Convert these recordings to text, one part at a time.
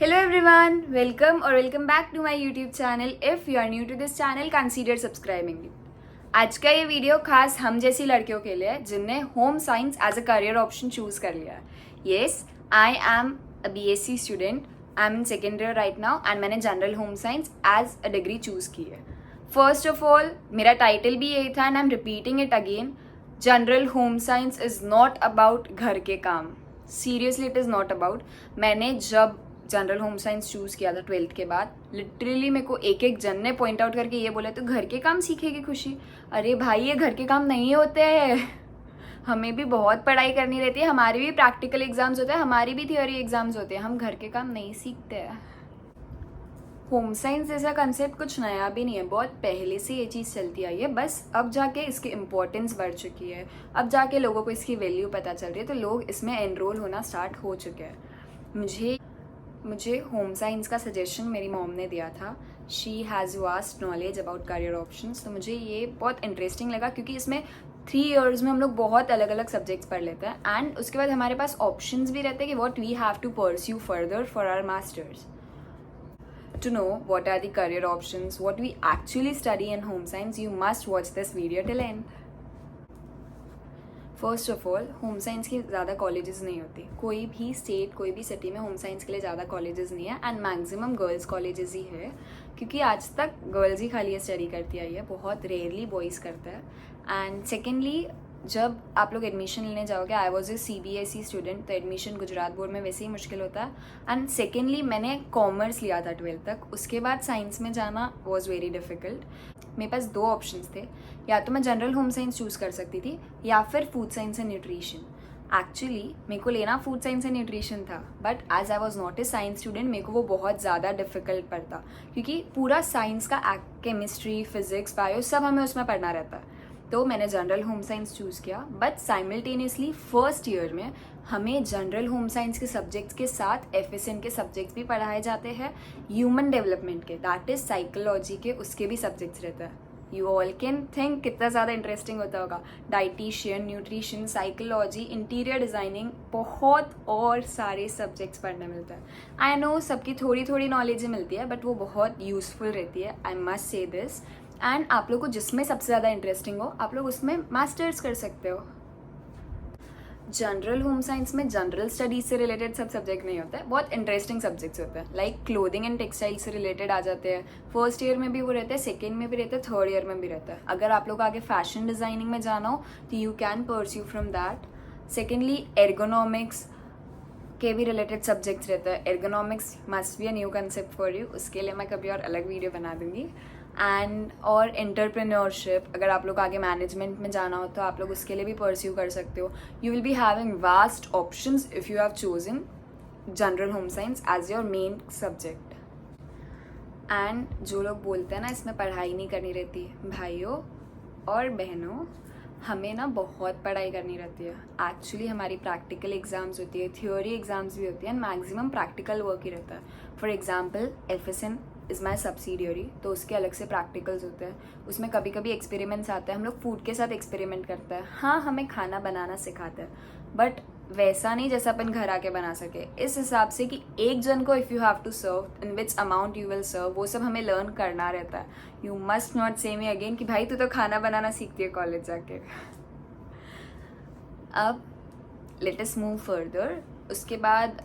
Hello everyone, welcome or welcome back to my YouTube channel. If you are new to this channel, consider subscribing it. आज का ये video खास हम जैसी लड़कियों के लिए है जिनने home science as a career option choose कर लिया है. Yes, I am a BSc student. I am in second year right now and मैंने general home science as a degree choose की है. फर्स्ट ऑफ ऑल, मेरा title भी यही था and I am repeating it again. General home science is not about घर के काम. Seriously it is not about. मैंने जब जनरल होम साइंस चूज़ किया था 12th के बाद, लिटरली मेरे को एक एक जन ने पॉइंट आउट करके ये बोला तो घर के काम सीखेगी खुशी. अरे भाई, ये घर के काम नहीं होते हैं. हमें भी बहुत पढ़ाई करनी रहती है, हमारे भी प्रैक्टिकल एग्जाम्स होते हैं, हमारी भी थियोरी एग्जाम्स होते हैं. हम घर के काम नहीं सीखते हैं. होम साइंस जैसा कंसेप्ट कुछ नया भी नहीं है, बहुत पहले से ये चीज़ चलती आई है. बस अब जाके इसकी इम्पोर्टेंस बढ़ चुकी है, अब जाके लोगों को इसकी वैल्यू पता चल रही है, तो लोग इसमें एनरोल होना स्टार्ट हो चुके हैं. मुझे होम साइंस का सजेशन मेरी मॉम ने दिया था. She has vast knowledge about career options. तो मुझे ये बहुत इंटरेस्टिंग लगा क्योंकि इसमें 3 years में हम लोग बहुत अलग अलग सब्जेक्ट्स पढ़ लेते हैं एंड उसके बाद हमारे पास ऑप्शंस भी रहते हैं कि what we have to pursue further for our masters. To know what are the career options, what we actually study in home science, you must watch this video till end. First of all, home science की ज़्यादा colleges नहीं होती. कोई भी state, कोई भी city में home science के लिए ज़्यादा कॉलेजेस नहीं है एंड मैक्सिमम गर्ल्स कॉलेजेस ही है क्योंकि आज तक गर्ल्स ही खाली ये स्टडी करती आई है, बहुत रेयरली बॉयज़ करता है. एंड सेकेंडली, जब आप लोग एडमिशन लेने जाओगे, I was a CBSE student, तो एडमिशन गुजरात बोर्ड में वैसे ही मुश्किल होता है. एंड सेकेंडली, मैंने कॉमर्स लिया था 12th तक, उसके बाद साइंस में जाना वॉज वेरी डिफ़िकल्ट. मेरे पास 2 ऑप्शंस थे, या तो मैं जनरल होम साइंस चूज़ कर सकती थी या फिर food science and nutrition. Actually मेरे को लेना फूड साइंस एंड न्यूट्रिशन था, but as I was not a science student मेरे को वो बहुत ज़्यादा डिफिकल्ट पड़ता क्योंकि पूरा साइंस का केमिस्ट्री, फिजिक्स, बायो सब हमें उसमें पढ़ना रहता है. तो मैंने जनरल होम साइंस चूज़ किया, बट साइमल्टेनियसली फर्स्ट ईयर में हमें जनरल होम साइंस के सब्जेक्ट्स के साथ FSN के सब्जेक्ट्स भी पढ़ाए जाते हैं. ह्यूमन डेवलपमेंट के, दैट इज़ साइकोलॉजी के, उसके भी सब्जेक्ट्स रहते हैं. यू ऑल कैन थिंक कितना ज़्यादा इंटरेस्टिंग होता होगा. Dietitian, nutrition, psychology, interior designing, बहुत और सारे सब्जेक्ट्स पढ़ने मिलते हैं. आई नो सबकी थोड़ी थोड़ी नॉलेज मिलती है, बट वो बहुत यूज़फुल रहती है, I must say this. And आप लोग को जिसमें सबसे ज़्यादा इंटरेस्टिंग हो, आप लोग उसमें मास्टर्स कर सकते हो. जनरल होम साइंस में जनरल स्टडीज से रिलेटेड सब सब्जेक्ट नहीं होता है, बहुत इंटरेस्टिंग सब्जेक्ट्स होते हैं. लाइक क्लोथिंग एंड टेक्सटाइल से रिलेटेड आ जाते हैं. फर्स्ट ईयर में भी वो रहता है, सेकेंड में भी रहता है, थर्ड ईयर में भी रहता है. अगर आप लोग आगे फैशन डिज़ाइनिंग में जाना हो तो you can pursue from that. Secondly, ergonomics के भी रिलेटेड सब्जेक्ट्स रहते हैं. Ergonomics must be a new concept for you, उसके लिए मैं कभी और अलग वीडियो बना दूंगी. एंड और एंटरप्रेन्योरशिप, अगर आप लोग आगे मैनेजमेंट में जाना हो तो आप लोग उसके लिए भी परस्यू कर सकते हो. You will be having vast options if you have chosen general home science as your main subject. And जो लोग बोलते हैं ना इसमें पढ़ाई नहीं करनी रहती, भाइयों और बहनों, हमें ना बहुत पढ़ाई करनी रहती है. एक्चुअली हमारी प्रैक्टिकल एग्जाम्स होती है, थ्योरी एग्जाम्स भी होती है, एंड मैक्सिमम प्रैक्टिकल वर्क ही रहता है. For example, FSN is my subsidiary, तो उसके अलग से प्रैक्टिकल्स होते हैं. उसमें कभी कभी एक्सपेरिमेंट्स आते हैं, हम लोग फूड के साथ एक्सपेरिमेंट करते हैं. हाँ, हमें खाना बनाना सिखाते हैं, बट वैसा नहीं जैसा अपन घर आके बना सके. इस हिसाब से कि एक जन को if you have to serve, in which amount you will serve, वो सब हमें लर्न करना रहता है. यू मस्ट नॉट से मी अगेन कि भाई तू तो खाना बनाना सीखती है कॉलेज जाके. अब लेट अस मूव फर्दर. उसके बाद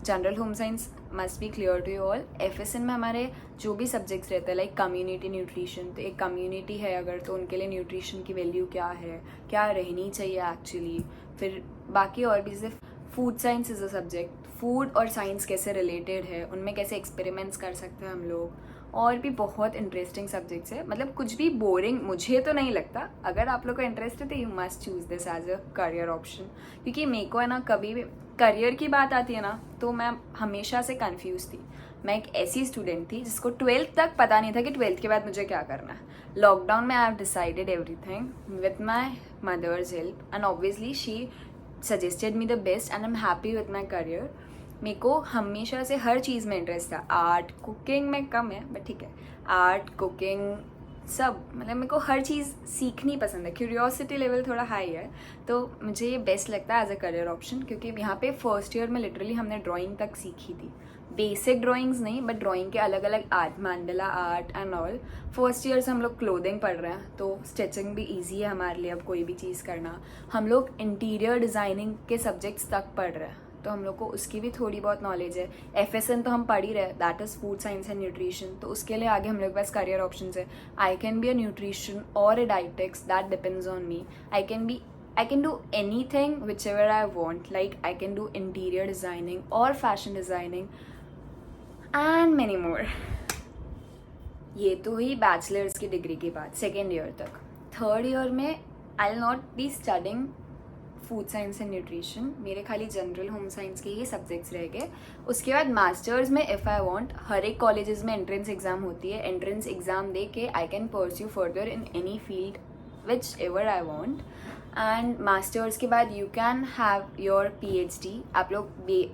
general home science must be clear to you all. FSN में हमारे जो भी सब्जेक्ट्स रहते हैं, लाइक कम्युनिटी न्यूट्रिशन, तो एक कम्युनिटी है अगर, तो उनके लिए न्यूट्रिशन की वैल्यू क्या है, क्या रहनी चाहिए एक्चुअली. फिर बाकी और भी, जैसे food science is a subject, food और साइंस कैसे रिलेटेड है, उनमें कैसे एक्सपेरिमेंट्स कर सकते हैं हम लोग. और भी बहुत इंटरेस्टिंग सब्जेक्ट्स है, मतलब कुछ भी बोरिंग मुझे तो नहीं लगता. अगर आप लोग को इंटरेस्ट है तो you must choose this as a career option. क्योंकि मेरे को है ना, कभी भी करियर की बात आती है ना, तो मैं हमेशा से कंफ्यूज थी. मैं एक ऐसी स्टूडेंट थी जिसको 12th तक पता नहीं था कि 12th के बाद मुझे क्या करना है. लॉकडाउन में I have decided everything with my mother's help, and obviously she suggested me the best and I am happy with my career. मेरे को हमेशा से हर चीज़ में इंटरेस्ट था. आर्ट, कुकिंग में कम है, बट ठीक है. आर्ट, कुकिंग, सब, मतलब मेरे को हर चीज़ सीखनी पसंद है, क्यूरियोसिटी लेवल थोड़ा हाई है, तो मुझे ये बेस्ट लगता है एज अ करियर ऑप्शन, क्योंकि यहाँ पे फर्स्ट ईयर में लिटरली हमने ड्राइंग तक सीखी थी, बेसिक ड्राइंग्स नहीं बट ड्राइंग के अलग अलग art, Mandla art and all. First year से हम लोग क्लोथिंग पढ़ रहे हैं, तो स्टिचिंग भी ईजी है हमारे लिए अब कोई भी चीज़ करना। हम लोग इंटीरियर डिज़ाइनिंग के सब्जेक्ट्स तक पढ़ रहे हैं, तो हम लोग को उसकी भी थोड़ी बहुत नॉलेज है। FSN तो हम पढ़ ही रहे, that is food science and nutrition, तो उसके लिए आगे हम लोग के पास करियर ऑप्शन है। I can be a nutrition और a dietetics, that depends on me. I can do anything whichever I want, like I can do interior designing or fashion designing and many more. ये तो हुई bachelors की degree की बात, second year तक। Third year में I will not be studying food science and nutrition, मेरे खाली जनरल होम साइंस के ही सब्जेक्ट्स रह गए। उसके बाद मास्टर्स में इफ़ आई वांट, हर एक कॉलेजेस में एंट्रेंस एग्जाम होती है, एंट्रेंस एग्जाम दे के I can pursue further in any field which ever I want. And masters के बाद you can have your PhD। आप लोग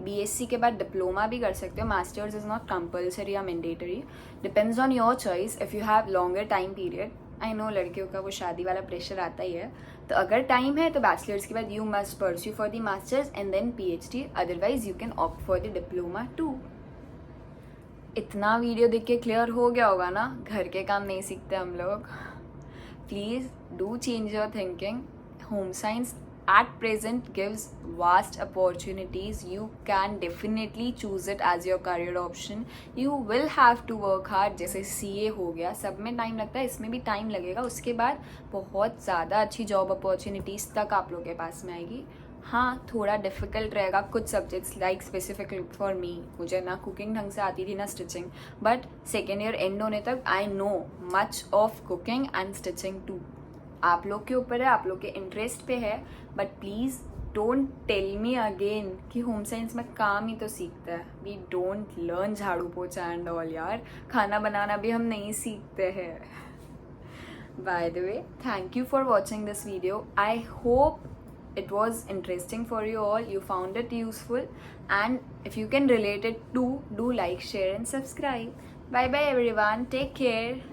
BSc के बाद डिप्लोमा भी कर सकते हो, मास्टर्स इज़ नॉट कंपल्सरी या mandatory, depends on your choice. If you have longer time period, I know लड़कियों का वो शादी वाला प्रेशर आता ही है, तो अगर टाइम है तो बैचलर्स के बाद you must pursue for the masters and then PhD, otherwise you can opt for the diploma too. इतना वीडियो देख के क्लियर हो गया होगा ना, घर के काम नहीं सीखते हम लोग। Please do change your thinking. Home science at present gives vast opportunities. You can definitely choose it as your career option. You will have to work hard, जैसे CA हो गया, सब में टाइम लगता है, इसमें भी टाइम लगेगा। उसके बाद बहुत ज़्यादा अच्छी जॉब अपॉर्चुनिटीज़ तक आप लोग के पास में आएगी। हाँ, थोड़ा डिफ़िकल्ट रहेगा कुछ subjects, like specifically for me, मुझे ना कुकिंग ढंग से आती थी ना stitching, but second year end होने तक I know much of cooking and stitching too. आप लोग के ऊपर है, आप लोग के इंटरेस्ट पे है, but please don't tell me again कि होम साइंस में काम ही तो सीखता है। वी डोंट लर्न झाड़ू पोछा एंड ऑल यार, खाना बनाना भी हम नहीं सीखते हैं। By the way, thank you for watching this video. I hope it was interesting for you all, you found it useful, and if you can relate it too, do like, share and subscribe. Bye bye everyone, take care.